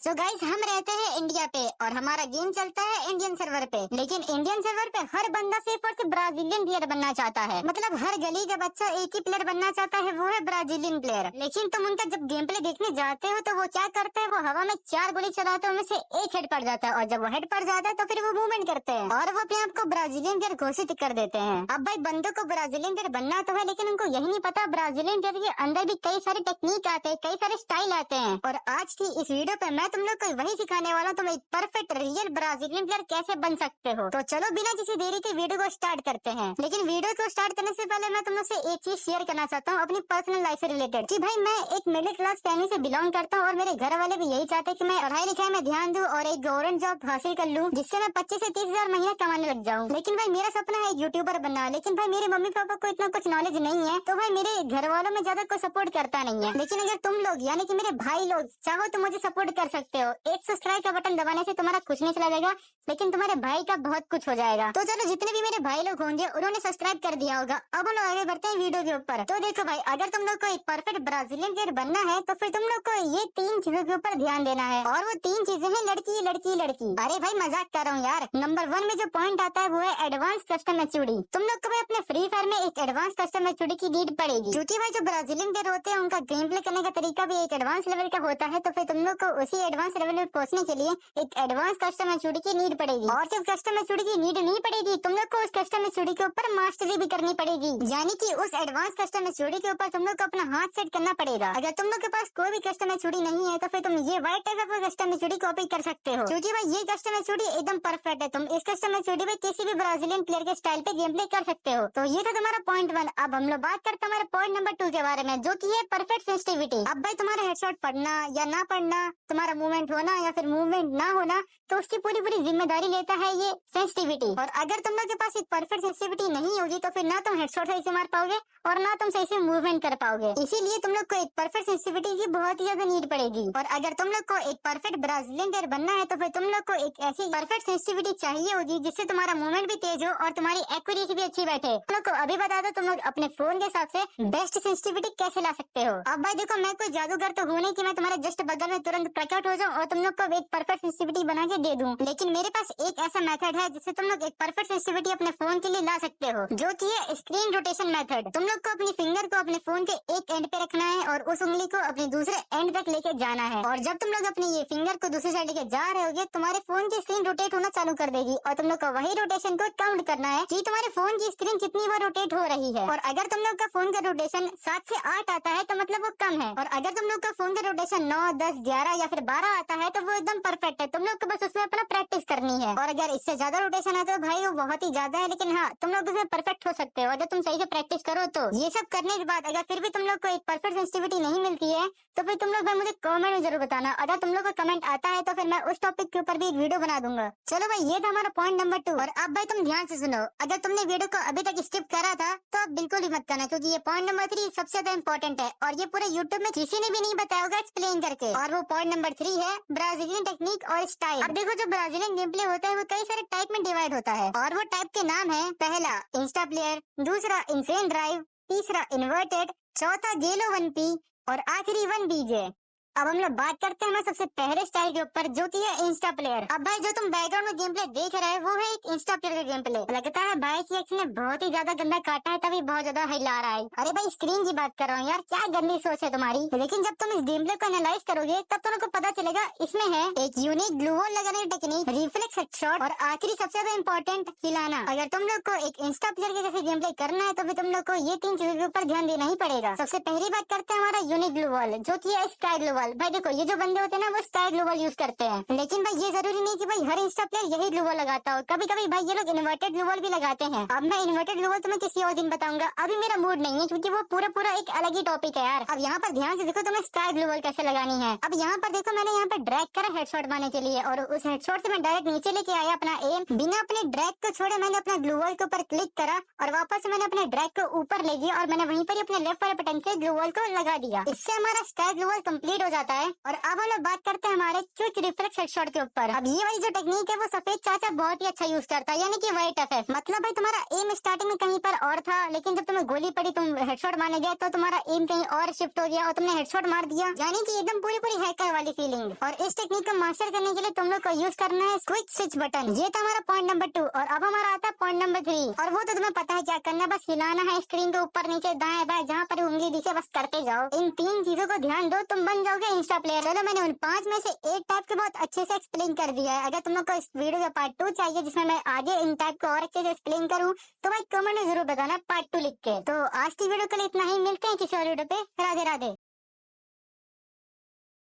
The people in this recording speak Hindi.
सो गाइस, हम रहते हैं इंडिया पे और हमारा गेम चलता है इंडियन सर्वर पे। लेकिन इंडियन सर्वर पे हर बंदा सिर्फ और सिर्फ ब्राजीलियन प्लेयर बनना चाहता है। मतलब हर गली का बच्चा एक ही प्लेयर बनना चाहता है, वो है ब्राजीलियन प्लेयर। लेकिन तुम उनका जब गेम प्ले देखने जाते हो तो वो क्या करते हैं, वो हवा में 4 गोली चलाते हैं, उनमें से एक हेड पड़ जाता है और जब वो हेड पड़ जाता है तो फिर वो मूवमेंट करते हैं और वो अपने आप को ब्राजीलियन प्लेयर घोषित कर देते हैं। अब भाई बंदों को ब्राजीलियन प्लेयर बनना तो है, लेकिन उनको यही नहीं पता ब्राजीलियन प्लेयर के अंदर भी कई सारे टेक्निक आते हैं, कई सारे स्टाइल आते हैं। और आज की इस वीडियो पे मैं तुम लोग को वही सिखाने वाला हूं, तुम एक परफेक्ट रियल ब्राजीलियन प्लेयर कैसे बन सकते हो। तो चलो बिना किसी देरी के वीडियो को स्टार्ट करते हैं। लेकिन वीडियो को स्टार्ट करने से पहले मैं तुम लोग से एक चीज शेयर करना चाहता हूँ अपनी पर्सनल लाइफ से रिलेटेड, कि भाई मैं एक मिडिल क्लास फैमिली से बिलोंग करता हूँ और मेरे घर वाले भी यही चाहते हैं कि मैं पढ़ाई लिखाई में ध्यान दूं और एक गवर्नमेंट जॉब हासिल कर लूं, जिससे मैं 25 से 30 हजार महीना कमाने लग जाऊं। लेकिन भाई मेरा सपना है एक यूट्यूबर बनना, लेकिन भाई मेरे मम्मी पापा को इतना कुछ नॉलेज नहीं है, तो भाई मेरे घर वालों में ज्यादा कोई सपोर्ट करता नहीं है। लेकिन अगर तुम लोग यानी कि मेरे भाई लोग चाहो तो मुझे सपोर्ट कर सकते हो। एक सब्सक्राइब का बटन दबाने से तुम्हारा कुछ नहीं चला जाएगा, लेकिन तुम्हारे भाई का बहुत कुछ हो जाएगा। तो चलो, जितने भी मेरे भाई लोग होंगे उन्होंने सब्सक्राइब कर दिया होगा। अब हम लोग आगे बढ़ते हैं वीडियो के ऊपर। तो देखो भाई, अगर तुम लोग को एक परफेक्ट ब्राजीलियन प्लेयर बनना है तो फिर तुम लोग को ये 3 चीजों के ऊपर ध्यान देना है, और वो 3 चीजें हैं लड़की लड़की लड़की। अरे भाई मजाक कर रहा हूँ यार। नंबर 1 में जो पॉइंट आता है वो है एडवांस कस्टम मैच्योरिटी। तुम लोग को भाई अपने फ्री फायर में एक एडवांस कस्टम मैच्योरिटी की नीड पड़ेगी, क्योंकि भाई जो ब्राजीलियन प्लेयर होते हैं उनका गेम प्ले करने का तरीका भी एक एडवांस लेवल का होता है। तो फिर तुम लोग को उसी एडवांस लेवल में पहुंचने के लिए एक एडवांस कस्टम मैच्योरिटी की नीड पड़ेगी। और सिर्फ कस्टम मैच्योरिटी की नीड नहीं पड़ेगी, तुम लोग को उस कस्टम मैच्योरिटी के ऊपर मास्टरी भी करनी पड़ेगी, यानी कि उस एडवांस कस्टम मैच्योरिटी के ऊपर तुम लोग को अपना हाथ सेट करना पड़ेगा। अगर तुम लोग के पास कोई भी कस्टम मैच्योरिटी नहीं है तो फिर तुम ये white type of custom maturity copy कर सकते हो, क्योंकि भाई ये कस्टम मैच्योरिटी एकदम परफेक्ट है। तुम इस कस्टम मैच्योरिटी में किसी भी ब्राजीलियन प्लेयर के स्टाइल पे गेम प्ले कर सकते हो। तो ये था तुम्हारा पॉइंट 1। अब हम लोग बात करते हैं हमारे पॉइंट नंबर 2 के बारे में, जो की है परफेक्ट सेंसिटिविटी। अब भाई तुम्हारा हेडशॉट पढ़ना या ना पढ़ना, तुम्हारा मूवमेंट होना या फिर मूवमेंट ना होना, तो उसकी पूरी जिम्मेदारी लेता है ये सेंसिटिविटी। और अगर तुम लोग के पास एक परफेक्ट सेंसिटिविटी नहीं होगी तो फिर ना तुम हेडशॉट सही से मार पाओगे और ना तुम सही से मूवमेंट कर पाओगे। इसीलिए तुम लोग को एक परफेक्ट सेंसिटिविटी की बहुत ही ज्यादा नीड पड़ेगी। और अगर तुम लोग को एक परफेक्ट ब्राजीलियन प्लेयर बनना है तो फिर तुम लोग को एक ऐसी परफेक्ट सेंसिटिविटी चाहिए होगी जिससे तुम्हारा मूवमेंट भी तेज हो और तुम्हारी एक्यूरेसी भी अच्छी बैठे। तुम लोग को अभी बता दो तुम लोग अपने फोन के हिसाब से बेस्ट सेंसिटिविटी कैसे ला सकते हो। अब भाई देखो, मैं कोई जादूगर तो हूँ नहीं कि मैं तुम्हारे जस्ट बगल में तुरंत प्रकट हो जाऊँ और तुम लोग को एक परफेक्ट सेंसिटिविटी बना के दे दूं। लेकिन मेरे पास एक ऐसा मेथड है जिससे तुम लोग एक परफेक्ट सेंसिटिविटी अपने फोन के लिए ला सकते हो, जो कि है स्क्रीन रोटेशन मेथड। तुम लोग को अपनी फिंगर को अपने फोन के एक एंड पे रखना है और उस उंगली को अपने दूसरे एंड तक लेके जाना है, और जब तुम लोग अपनी ये फिंगर को दूसरी साइड लेके जा रहे होगे तुम्हारे फोन की स्क्रीन रोटेट होना चालू कर देगी, और तुम लोग को वही रोटेशन को काउंट करना है कि तुम्हारे फोन की स्क्रीन कितनी बार रोटेट हो रही है। और अगर तुम लोग का फोन का रोटेशन 7 से 8 आता है तो मतलब वो कम है, और अगर तुम लोग का फोन का रोटेशन 9, 10, 11 या फिर 12 आता है तो वो एकदम परफेक्ट है। तुम लोग को बस उसमें अपना प्रैक्टिस करनी है। और अगर इससे ज्यादा रोटेशन है तो भाई वो बहुत ही ज्यादा है, लेकिन हाँ तुम लोग उसमें परफेक्ट हो सकते हो अगर तुम सही से प्रैक्टिस करो। तो ये सब करने के बाद अगर फिर भी तुम लोग को एक परफेक्ट सेंसिटिविटी नहीं मिलती है तो फिर तुम लोग भाई मुझे कमेंट में जरूर बताना। अगर तुम लोग को कमेंट आता है तो फिर मैं उस टॉपिक के ऊपर भी एक वीडियो बना दूंगा। चलो भाई, ये था हमारा पॉइंट नंबर 2। और अब भाई तुम ध्यान से सुनो, अगर तुमने वीडियो को अभी तक स्किप करा था तो अब बिल्कुल ही मत करना, क्योंकि ये पॉइंट नंबर 3 सबसे ज्यादा इंपॉर्टेंट है और ये पूरे यूट्यूब में किसी ने भी नहीं बताया होगा एक्सप्लेन करके। और वो पॉइंट नंबर 3 है ब्राजीलियन टेक्निक और स्टाइल। अब देखो, जो ब्राजीलियन गेम प्ले होता है वो कई सारे टाइप में डिवाइड होता है, और वो टाइप के नाम है, पहला इंस्टा प्लेयर, दूसरा इनसेन ड्राइव, तीसरा इन्वर्टेड, चौथा गेलो 1P और आखिरी 1BJ। अब हम लोग बात करते हैं सबसे पहले स्टाइल के ऊपर, जो कि है इंस्टा प्लेयर। अब भाई जो तुम बैकग्राउंड में गेम प्ले देख रहे हो वो है एक इंस्टा प्लेयर का गेम प्ले। लगता है भाई की एक्स ने बहुत ही ज्यादा गंदा काटा है तभी बहुत ज्यादा हिला रहा है। अरे भाई स्क्रीन की बात कर रहा हूँ यार, क्या गंदी सोच है तुम्हारी। लेकिन जब तुम इस गेम प्ले को एनालाइज करोगे तब तुमको पता चलेगा इसमें है एक यूनिक ग्लू वॉल लगाने की टेक्निक, रिफ्लेक्स हेडशॉट और आखिरी सबसे ज्यादा इंपॉर्टेंट हिलाना। अगर तुम लोग को एक इंस्टा प्लेयर के जैसे गेम प्ले करना है तो फिर तुम लोग को ये 3 चीजों के ऊपर ध्यान देना ही पड़ेगा। सबसे पहली बात करते हैं हमारा यूनिक ग्लू वॉल, जो की है स्काई ग्लू वॉल। भाई देखो, ये जो बंदे होते हैं ना वो स्काई ग्लू वॉल यूज करते हैं, लेकिन भाई ये जरूरी नहीं कि भाई हर इंस्टा प्लेयर यही ग्लू वॉल लगाता हो। कभी कभी भाई ये लोग इन्वर्टेड ग्लू वॉल भी लगाते हैं। अब मैं इन्वर्टेड ग्लू वॉल तुम्हें किसी और दिन बताऊंगा, अभी मेरा मूड नहीं है क्योंकि वो पूरा एक अलग ही टॉपिक है यार। अब यहाँ पर ध्यान से देखो तुम्हें स्काई ग्लू वॉल कैसे लगानी है। अब यहाँ पर देखो, मैंने यहाँ पर ड्रैग करा हेडशॉट मारने के लिए, और उस हेडशॉट से मैं डायरेक्ट नीचे लेके आया अपना एम। बिना अपने ड्रैग को छोड़े मैंने अपना ग्लू वॉल के ऊपर क्लिक करा और वापस मैंने अपने ड्रैग को ऊपर ले गया और मैंने वहीं पर अपने लेफ्ट वाले बटन से ग्लू वॉल को लगा दिया। इससे हमारा स्काई ग्लू वॉल कंप्लीट हो जाता है। और अब हम लोग बात करते हैं हमारे क्विक रिफ्लेक्स हेडशॉट के ऊपर। अब ये वाली जो टेक्निक है वो सफेद चाचा बहुत ही अच्छा यूज करता है, यानी कि वाइट एफएफ। मतलब भाई तुम्हारा एम स्टार्टिंग में कहीं पर और था, लेकिन जब तुम्हें गोली पड़ी तुम हेडशॉट मारने गए तो तुम्हारा एम कहीं और शिफ्ट हो गया और तुमने हेडशॉट मार दिया, यानी कि एकदम पूरी पूरी हैकर वाली फीलिंग। और इस टेक्निक को मास्टर करने के लिए तुम लोग को यूज करना है क्विक स्विच बटन। ये था हमारा पॉइंट नंबर 2। और अब हमारा आता है पॉइंट नंबर 3, और वो तो तुम्हें पता है क्या करना है, बस हिलाना है स्क्रीन को ऊपर नीचे दाएं बाएं, जहाँ पर उंगली दिखे बस करते जाओ। इन 3 चीजों को ध्यान दो, तुम बन जाओगे इंस्टा प्लेयर। चलो मैंने उन 5 में से एक टाइप के बहुत अच्छे से एक्सप्लेन कर दिया है। अगर तुम लोग को इस वीडियो का पार्ट 2 चाहिए जिसमें मैं आगे इन टाइप को और अच्छे से एक्सप्लेन करूँ, तो भाई कमेंट में जरूर बताना पार्ट 2 लिख के। तो आज की वीडियो के लिए इतना ही, मिलते हैं किसी और वीडियो पे। राधे राधे।